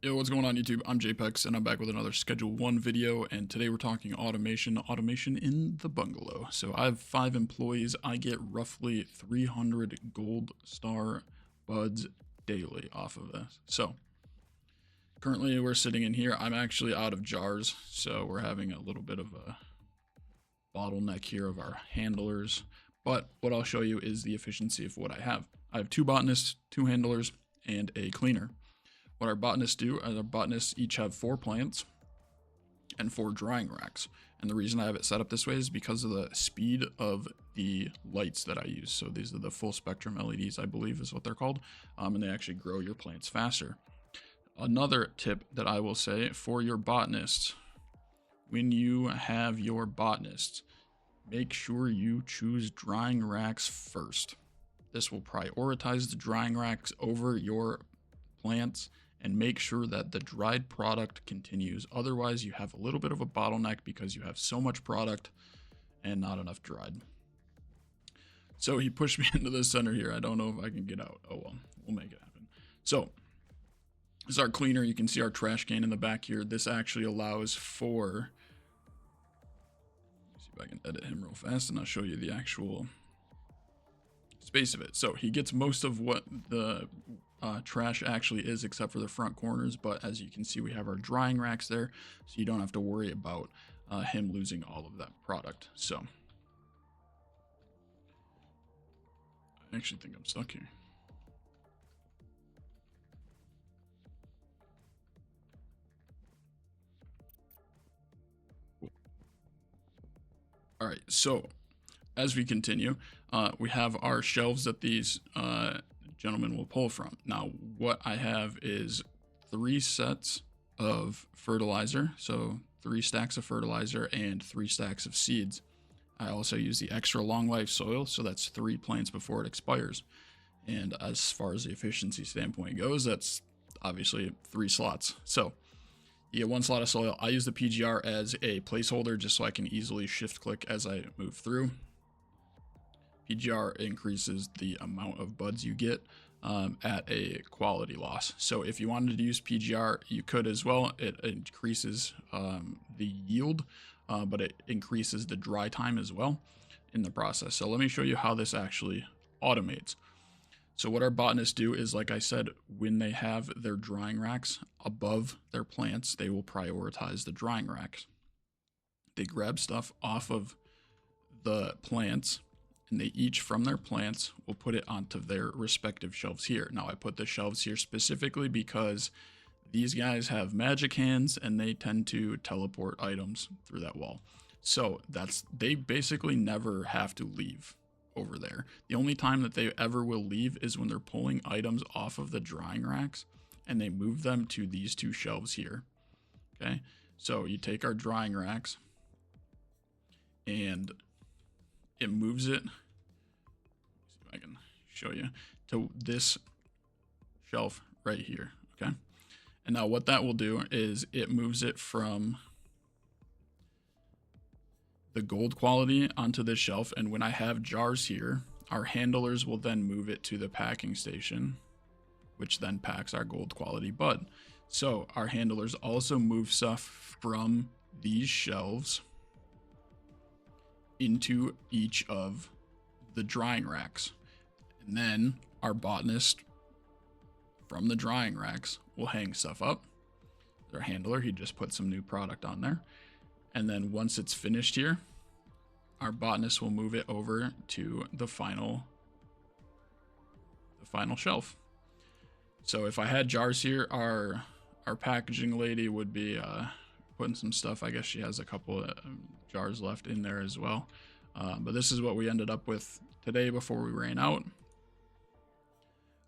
Yo, what's going on YouTube? I'm JPEX and I'm back with another Schedule 1 video, and today we're talking automation in the bungalow. So I have 5 employees. I get roughly 300 gold star buds daily off of this. So currently we're sitting in here. I'm actually out of jars, so we're having a little bit of a bottleneck here of our handlers. But what I'll show you is the efficiency of what I have. I have 2 botanists, 2 handlers, and a cleaner. What our botanists do is our botanists each have 4 plants and 4 drying racks. And the reason I have it set up this way is because of the speed of the lights that I use. So these are the full spectrum LEDs, I believe is what they're called. And they actually grow your plants faster. Another tip that I will say for your botanists, when you have your botanists, make sure you choose drying racks first. This will prioritize the drying racks over your plants and make sure that the dried product continues. Otherwise, you have a little bit of a bottleneck because you have so much product and not enough dried. So he pushed me into the center here. I don't know if I can get out. Oh well, we'll make it happen. So this is our cleaner. You can see our trash can in the back here. This actually allows for, let's see if I can edit him real fast and I'll show you the actual space of it. So he gets most of what the trash actually is, except for the front corners. But as you can see, we have our drying racks there, so you don't have to worry about him losing all of that product. So I actually think I'm stuck here. All right, so as we continue, we have our shelves that these gentlemen will pull from. Now, what I have is 3 sets of fertilizer, so 3 stacks of fertilizer and 3 stacks of seeds. I also use the extra long life soil, so that's 3 plants before it expires. And as far as the efficiency standpoint goes, that's obviously 3 slots. So you get 1 slot of soil. I use the PGR as a placeholder just so I can easily shift click as I move through. PGR increases the amount of buds you get at a quality loss. So if you wanted to use PGR, you could as well. It increases the yield, but it increases the dry time as well in the process. So let me show you how this actually automates. So what our botanists do is, like I said, when they have their drying racks above their plants, they will prioritize the drying racks. They grab stuff off of the plants, and they each from their plants will put it onto their respective shelves here. Now I put the shelves here specifically because these guys have magic hands and they tend to teleport items through that wall. So they basically never have to leave over there. The only time that they ever will leave is when they're pulling items off of the drying racks and they move them to these 2 shelves here. Okay, so you take our drying racks and it moves it, see if I can show you, to this shelf right here. Okay, and now what that will do is it moves it from the gold quality onto this shelf, and when I have jars here, our handlers will then move it to the packing station, which then packs our gold quality bud. So our handlers also move stuff from these shelves into each of the drying racks, and then our botanist from the drying racks will hang stuff up. Their handler, he just put some new product on there, and then once it's finished here, our botanist will move it over to the final shelf. So if I had jars here, our packaging lady would be putting some stuff. I guess she has a couple of jars left in there as well. But this is what we ended up with today before we ran out.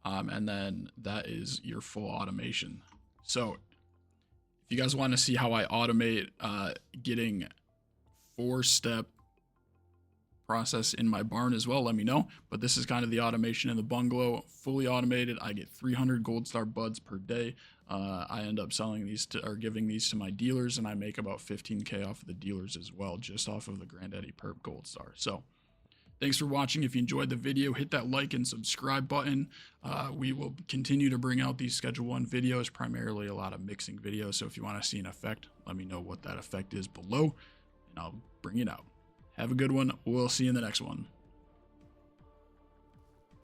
And then that is your full automation. So if you guys want to see how I automate getting 4-step process in my barn as well, let me know. But this is kind of the automation in the bungalow, fully automated. I get 300 gold star buds per day. I end up selling these or giving these to my dealers, and I make about 15K off of the dealers as well, just off of the Granddaddy Perp Gold Star. So Thanks for watching. If you enjoyed the video, hit that like and subscribe button. We will continue to bring out these Schedule 1 videos, primarily a lot of mixing videos. So if you want to see an effect, let me know what that effect is below, and I'll bring it out. Have a good one. We'll see you in the next one.